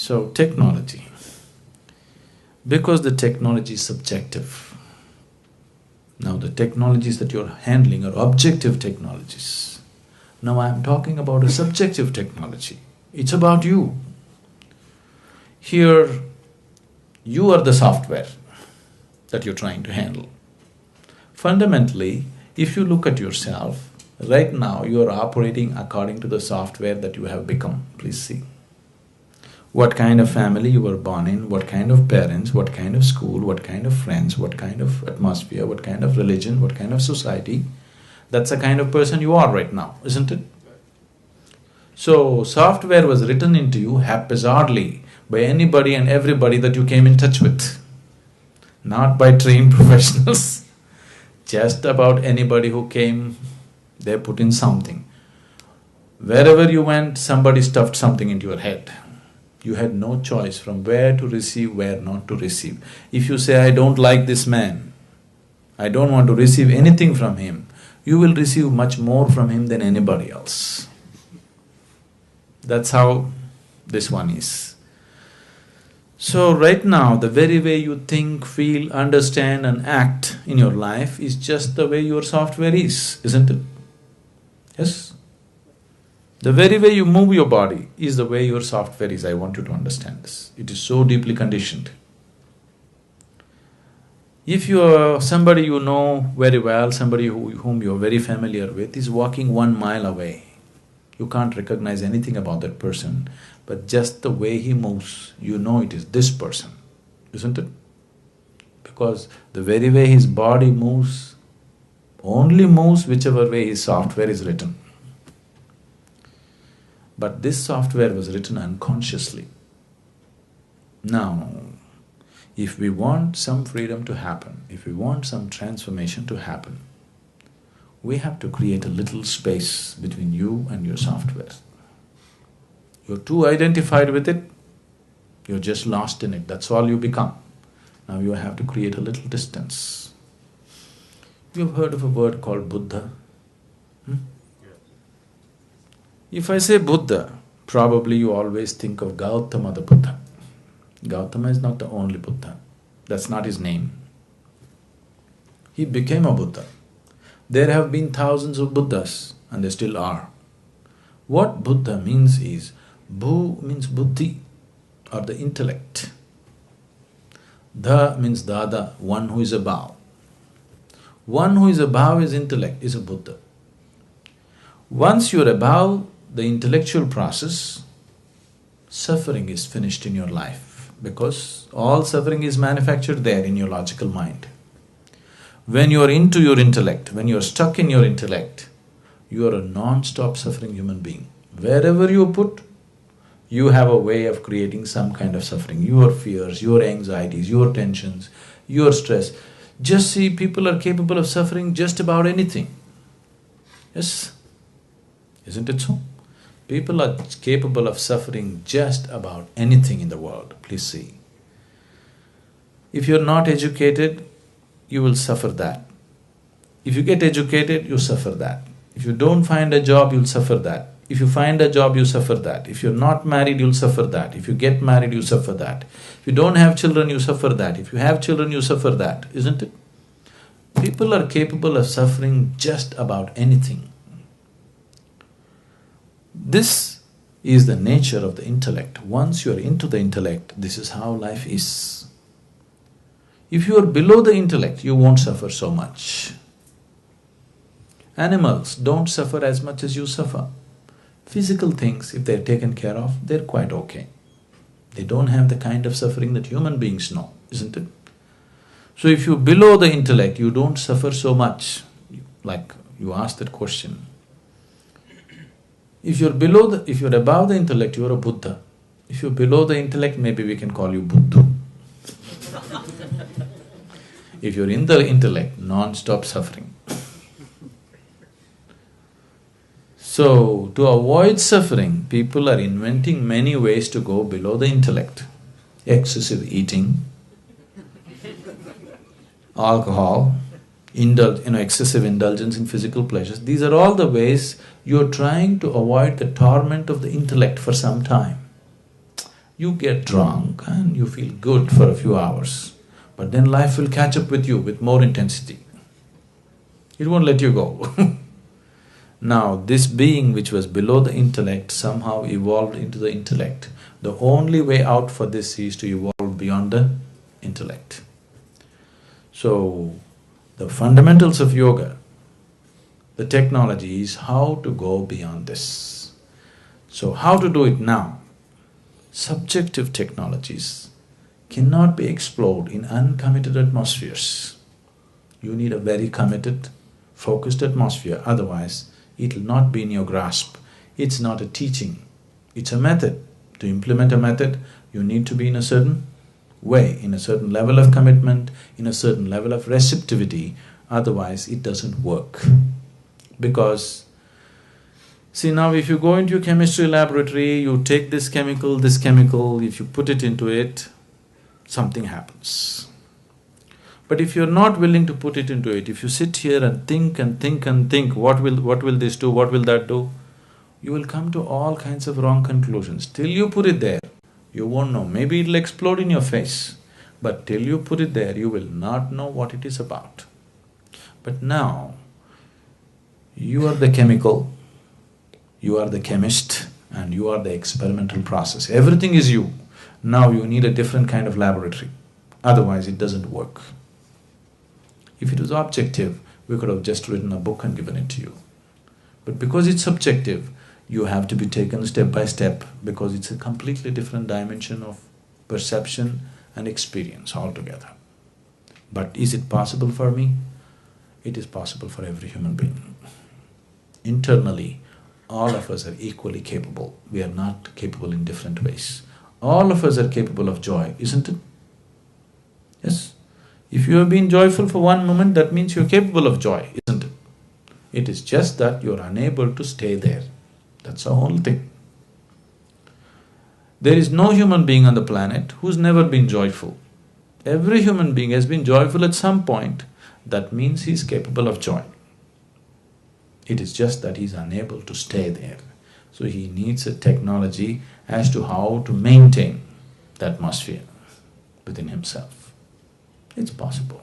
So, technology. Because the technology is subjective. Now the technologies that you're handling are objective technologies. Now I'm talking about a subjective technology. It's about you. Here, you are the software that you're trying to handle. Fundamentally, if you look at yourself, right now you are operating according to the software that you have become. Please see. What kind of family you were born in, what kind of parents, what kind of school, what kind of friends, what kind of atmosphere, what kind of religion, what kind of society. That's the kind of person you are right now, isn't it? So, software was written into you haphazardly by anybody and everybody that you came in touch with. Not by trained professionals, just about anybody who came, they put in something. Wherever you went, somebody stuffed something into your head. You had no choice from where to receive, where not to receive. If you say, I don't like this man, I don't want to receive anything from him, you will receive much more from him than anybody else. That's how this one is. So right now, the very way you think, feel, understand and act in your life is just the way your software is, isn't it? Yes? The very way you move your body is the way your software is. I want you to understand this. It is so deeply conditioned. If you are somebody you know very well, somebody whom you are very familiar with is walking 1 mile away, you can't recognize anything about that person, but just the way he moves, you know it is this person, isn't it? Because the very way his body moves, only moves whichever way his software is written. But this software was written unconsciously. Now, if we want some freedom to happen, if we want some transformation to happen, we have to create a little space between you and your software. You're too identified with it, you're just lost in it, that's all you become. Now you have to create a little distance. You've heard of a word called Buddha? If I say Buddha, probably you always think of Gautama the Buddha. Gautama is not the only Buddha. That's not his name. He became a Buddha. There have been thousands of Buddhas and there still are. What Buddha means is, Bu means buddhi or the intellect. Da means dada, one who is above. One who is above his intellect is a Buddha. Once you're above the intellectual process, suffering is finished in your life because all suffering is manufactured there in your logical mind. When you are into your intellect, when you are stuck in your intellect, you are a non-stop suffering human being. Wherever you put, you have a way of creating some kind of suffering. Your fears, your anxieties, your tensions, your stress. Just see, people are capable of suffering just about anything. Yes? Isn't it so? People are capable of suffering just about anything in the world. Please see. If you're not educated, you will suffer that. If you get educated, you suffer that. If you don't find a job, you'll suffer that. If you find a job, you suffer that. If you're not married, you'll suffer that. If you get married, you suffer that. If you don't have children, you suffer that. If you have children, you suffer that, isn't it? People are capable of suffering just about anything. This is the nature of the intellect. Once you are into the intellect, this is how life is. If you are below the intellect, you won't suffer so much. Animals don't suffer as much as you suffer. Physical things, if they're taken care of, they're quite okay. They don't have the kind of suffering that human beings know, isn't it? So if you're below the intellect, you don't suffer so much. Like you asked that question. If you're above the intellect, you're a Buddha. If you're below the intellect, maybe we can call you Buddha. If you're in the intellect, non-stop suffering. So, to avoid suffering, people are inventing many ways to go below the intellect. Excessive eating, alcohol, excessive indulgence in physical pleasures. These are all the ways you're trying to avoid the torment of the intellect for some time. You get drunk and you feel good for a few hours, but then life will catch up with you with more intensity. It won't let you go. Now, this being which was below the intellect somehow evolved into the intellect. The only way out for this is to evolve beyond the intellect. So, the fundamentals of yoga, the technology is how to go beyond this. So, how to do it now? Subjective technologies cannot be explored in uncommitted atmospheres. You need a very committed, focused atmosphere, otherwise it will not be in your grasp. It's not a teaching, it's a method. To implement a method, you need to be in a certain way, in a certain level of commitment, in a certain level of receptivity, otherwise it doesn't work. Because, see now if you go into a chemistry laboratory, you take this chemical, if you put it into it, something happens. But if you're not willing to put it into it, if you sit here and think and think and think, what will this do, what will that do, you will come to all kinds of wrong conclusions. Till you put it there, you won't know. Maybe it'll explode in your face, but till you put it there, you will not know what it is about. But now, you are the chemical, you are the chemist, and you are the experimental process. Everything is you. Now you need a different kind of laboratory, otherwise it doesn't work. If it was objective, we could have just written a book and given it to you. But because it's subjective, you have to be taken step by step, because it's a completely different dimension of perception and experience altogether. But is it possible for me? It is possible for every human being. Internally, all of us are equally capable. We are not capable in different ways. All of us are capable of joy, isn't it? Yes? If you have been joyful for one moment, that means you're capable of joy, isn't it? It is just that you're unable to stay there. That's the whole thing. There is no human being on the planet who's never been joyful. Every human being has been joyful at some point. That means he's capable of joy. It is just that he's unable to stay there. So he needs a technology as to how to maintain the atmosphere within himself. It's possible.